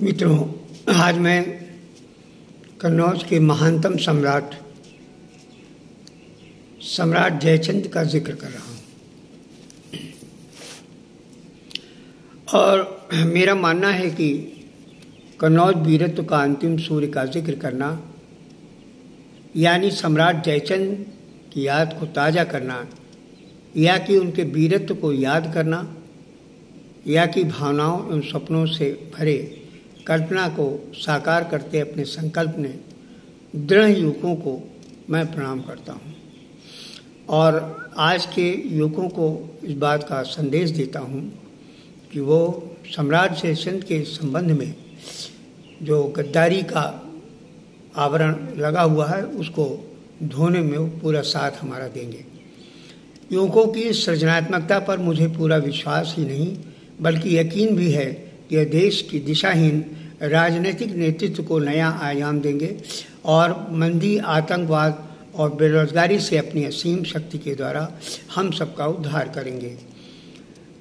मित्रों, आज मैं कन्नौज के महानतम सम्राट जयचंद का जिक्र कर रहा हूँ। और मेरा मानना है कि कन्नौज वीरत्व का अंतिम सूर्य का जिक्र करना, यानी सम्राट जयचंद की याद को ताज़ा करना, या कि उनके वीरत्व को याद करना, या कि भावनाओं एवं सपनों से भरे कल्पना को साकार करते अपने संकल्प ने दृढ़ युवकों को मैं प्रणाम करता हूँ। और आज के युवकों को इस बात का संदेश देता हूँ कि वो सम्राट जयचंद के संबंध में जो गद्दारी का आवरण लगा हुआ है उसको धोने में वो पूरा साथ हमारा देंगे। युवकों की सृजनात्मकता पर मुझे पूरा विश्वास ही नहीं बल्कि यकीन भी है कि यह देश की दिशाहीन राजनीतिक नेतृत्व को नया आयाम देंगे और मंदी, आतंकवाद और बेरोजगारी से अपनी असीम शक्ति के द्वारा हम सबका उद्धार करेंगे।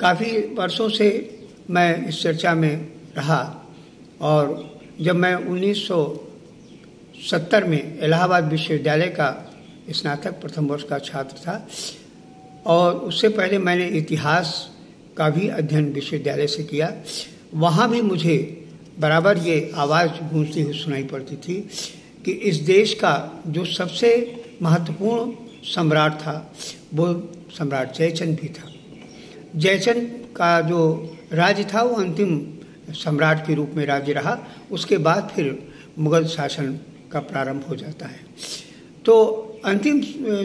काफ़ी वर्षों से मैं इस चर्चा में रहा और जब मैं 1970 में इलाहाबाद विश्वविद्यालय का स्नातक प्रथम वर्ष का छात्र था और उससे पहले मैंने इतिहास का भी अध्ययन विश्वविद्यालय से किया। वहाँ भी मुझे बराबर ये आवाज़ गूंजती हुई सुनाई पड़ती थी कि इस देश का जो सबसे महत्वपूर्ण सम्राट था वो सम्राट जयचंद भी था। जयचंद का जो राज्य था वो अंतिम सम्राट के रूप में राज्य रहा। उसके बाद फिर मुगल शासन का प्रारंभ हो जाता है। तो अंतिम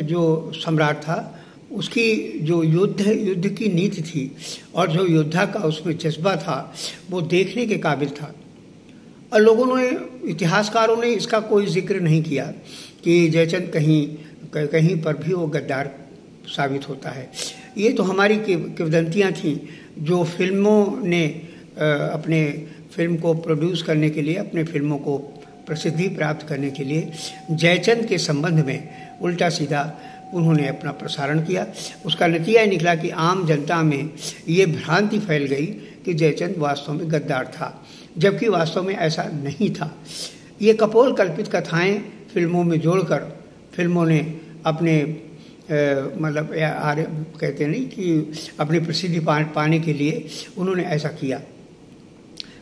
जो सम्राट था उसकी जो युद्ध की नीति थी और जो योद्धा का उसमें जज्बा था वो देखने के काबिल था। और लोगों ने, इतिहासकारों ने इसका कोई जिक्र नहीं किया कि जयचंद कहीं पर भी वो गद्दार साबित होता है। ये तो हमारी किंवदंतियाँ थीं जो फिल्मों ने अपने फिल्म को प्रोड्यूस करने के लिए, अपने फिल्मों को प्रसिद्धि प्राप्त करने के लिए जयचंद के संबंध में उल्टा सीधा उन्होंने अपना प्रसारण किया। उसका नतीजा निकला कि आम जनता में ये भ्रांति फैल गई कि जयचंद वास्तव में गद्दार था, जबकि वास्तव में ऐसा नहीं था। ये कपोल कल्पित कथाएं फिल्मों में जोड़कर फिल्मों ने अपने कहते नहीं कि अपनी प्रसिद्धि पाने के लिए उन्होंने ऐसा किया।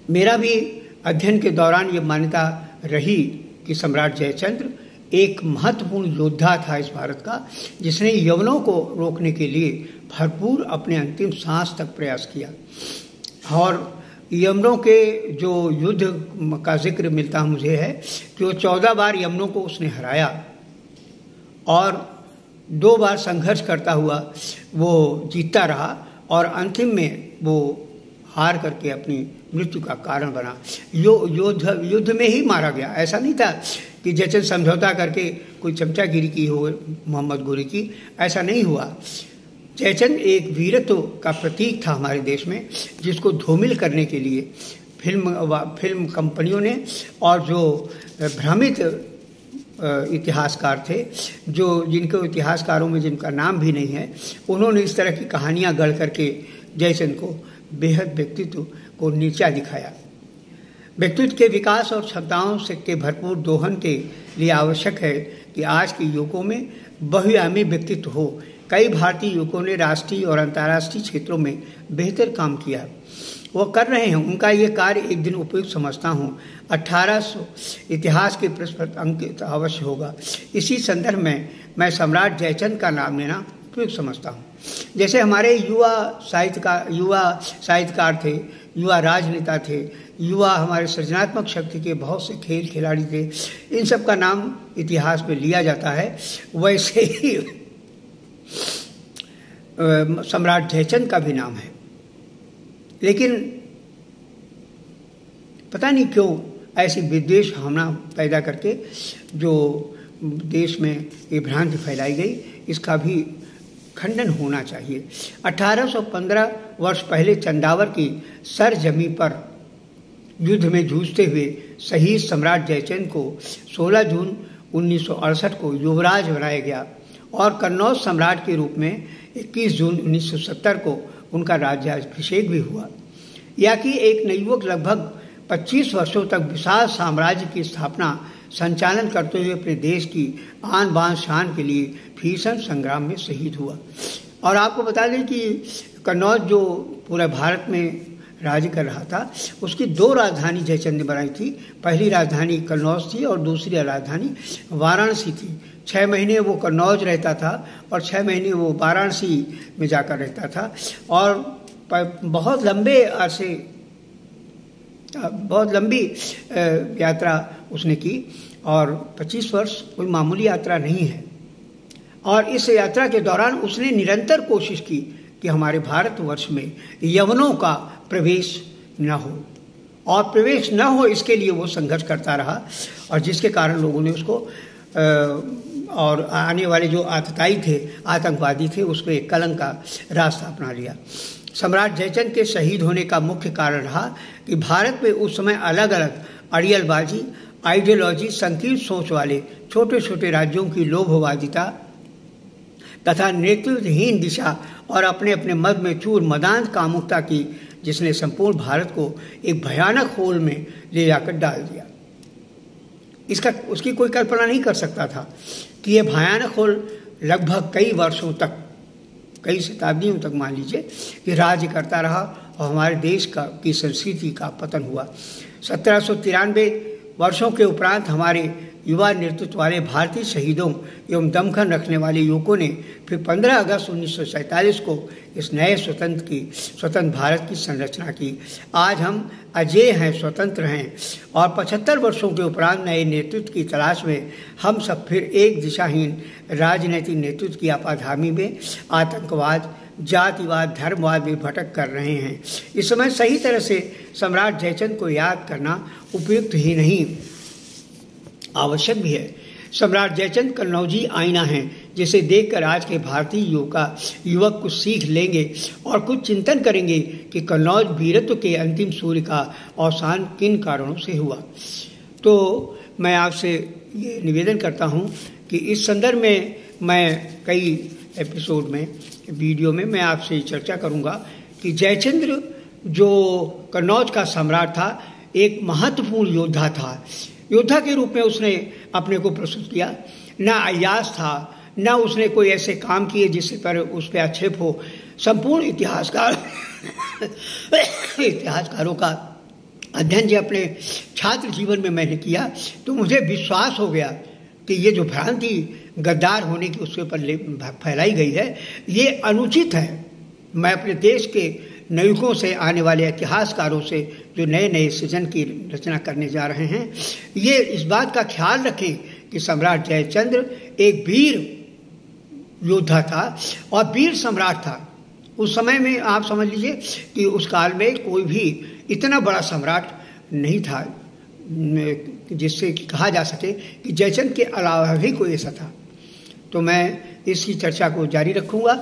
मेरा भी अध्ययन के दौरान ये मान्यता रही कि सम्राट जयचंद्र एक महत्वपूर्ण योद्धा था इस भारत का, जिसने यवनों को रोकने के लिए भरपूर अपने अंतिम सांस तक प्रयास किया। और यवनों के जो युद्ध का जिक्र मिलता मुझे है कि वो 14 बार यवनों को उसने हराया और 2 बार संघर्ष करता हुआ वो जीतता रहा और अंतिम में वो हार करके अपनी मृत्यु का कारण बना। युद्ध में ही मारा गया। ऐसा नहीं था कि जयचंद समझौता करके कोई चमचागिरी की हो, मोहम्मद गोरी की, ऐसा नहीं हुआ। जयचंद एक वीरत्व का प्रतीक था हमारे देश में, जिसको धूमिल करने के लिए फिल्म कंपनियों ने और जो भ्रमित इतिहासकार थे, जिनको इतिहासकारों में जिनका नाम भी नहीं है, उन्होंने इस तरह की कहानियां गढ़ करके जयचंद को बेहद व्यक्तित्व को नीचा दिखाया। व्यक्तित्व के विकास और क्षमताओं से के भरपूर दोहन के लिए आवश्यक है कि आज के युवकों में बहुआयामी व्यक्तित्व हो। कई भारतीय युवकों ने राष्ट्रीय और अंतर्राष्ट्रीय क्षेत्रों में बेहतर काम किया, वो कर रहे हैं। उनका ये कार्य एक दिन उपयुक्त समझता हूँ। 1800 इतिहास के पृष्ठ पर अंकित अवश्य होगा। इसी संदर्भ में मैं सम्राट जयचंद का नाम लेना उपयुक्त समझता हूँ। जैसे हमारे युवा साहित्यकार थे, युवा राजनेता थे, युवा हमारे सृजनात्मक शक्ति के बहुत से खेल खिलाड़ी थे, इन सब का नाम इतिहास में लिया जाता है। वैसे ही सम्राट जयचंद का भी नाम है। लेकिन पता नहीं क्यों ऐसी विद्वेष भावना पैदा करके जो देश में ये भ्रांति फैलाई गई, इसका भी खंडन होना चाहिए। 1815 वर्ष पहले चंदावर की सरजमी पर युद्ध में जूझते हुए शहीद सम्राट जयचंद को 16 जून 1968 को युवराज बनाया गया और कन्नौज सम्राट के रूप में 21 जून 1970 को उनका राज्याभिषेक भी हुआ। या कि एक नवयुवक लगभग 25 वर्षों तक विशाल साम्राज्य की स्थापना संचालन करते हुए अपने देश की आन बान शान के लिए भीषण संग्राम में शहीद हुआ। और आपको बता दें कि कन्नौज जो पूरे भारत में राज्य कर रहा था, उसकी 2 राजधानी जयचंद ने बनाई थी। पहली राजधानी कन्नौज थी और दूसरी राजधानी वाराणसी थी। 6 महीने वो कन्नौज रहता था और 6 महीने वो वाराणसी में जाकर रहता था। और बहुत लंबी यात्रा उसने की और 25 वर्ष कोई मामूली यात्रा नहीं है। और इस यात्रा के दौरान उसने निरंतर कोशिश की कि हमारे भारतवर्ष में यवनों का प्रवेश न हो, और प्रवेश न हो इसके लिए वो संघर्ष करता रहा, और जिसके कारण लोगों ने उसको और आने वाले जो आतताई थे, आतंकवादी थे, उसको एक कलंक का रास्ता अपना लिया। सम्राट जयचंद के शहीद होने का मुख्य कारण रहा कि भारत में उस समय अलग अलग अड़ियलबाजी, आइडियोलॉजी, संकीर्ण सोच वाले छोटे छोटे राज्यों की लोभवादिता तथा नेतृत्वहीन दिशा और अपने अपने मद में चूर मदांत कामुकता की, जिसने संपूर्ण भारत को एक भयानक होल में ले जाकर डाल दिया। उसकी कोई कल्पना नहीं कर सकता था कि यह भयानक होल लगभग कई वर्षों तक, कई शताब्दियों तक मान लीजिए कि राज्य करता रहा और हमारे देश की संस्कृति का पतन हुआ। 1793 वर्षों के उपरांत हमारे युवा नेतृत्व वाले भारतीय शहीदों एवं दमखम रखने वाले युवकों ने फिर 15 अगस्त 1947 को इस नए स्वतंत्र भारत की संरचना की। आज हम अजेय हैं, स्वतंत्र हैं, और 75 वर्षों के उपरांत नए नेतृत्व की तलाश में हम सब फिर एक दिशाहीन राजनीतिक नेतृत्व की आपाधामी में आतंकवाद, जातिवाद, धर्मवाद में भटक कर रहे हैं। इस समय सही तरह से सम्राट जयचंद को याद करना उपयुक्त ही नहीं, आवश्यक भी है। सम्राट जयचंद कन्नौजी आईना है, जिसे देखकर आज के भारतीय युवक कुछ सीख लेंगे और कुछ चिंतन करेंगे कि कन्नौज वीरत्व के अंतिम सूर्य का अवसान किन कारणों से हुआ। तो मैं आपसे ये निवेदन करता हूँ कि इस संदर्भ में मैं कई एपिसोड में, वीडियो में मैं आपसे चर्चा करूँगा कि जयचंद्र जो कन्नौज का सम्राट था, एक महत्वपूर्ण योद्धा था। योद्धा के रूप में उसने अपने को प्रस्तुत किया। न अय्यास था, न उसने कोई ऐसे काम किए जिससे पर उस पर आक्षेप हो। संपूर्ण इतिहासकारों का अध्ययन जो अपने छात्र जीवन में मैंने किया, तो मुझे विश्वास हो गया कि ये जो भ्रांति गद्दार होने की उसके ऊपर फैलाई गई है, ये अनुचित है। मैं अपने देश के नयुकों से, आने वाले इतिहासकारों से जो नए नए सृजन की रचना करने जा रहे हैं, ये इस बात का ख्याल रखें कि सम्राट जयचंद्र एक वीर योद्धा था और वीर सम्राट था। उस समय में आप समझ लीजिए कि उस काल में कोई भी इतना बड़ा सम्राट नहीं था जिससे कहा जा सके कि जयचंद के अलावा भी कोई ऐसा था। तो मैं इसकी चर्चा को जारी रखूँगा।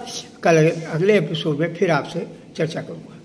कल अगले एपिसोड में फिर आपसे चर्चा करूँगा।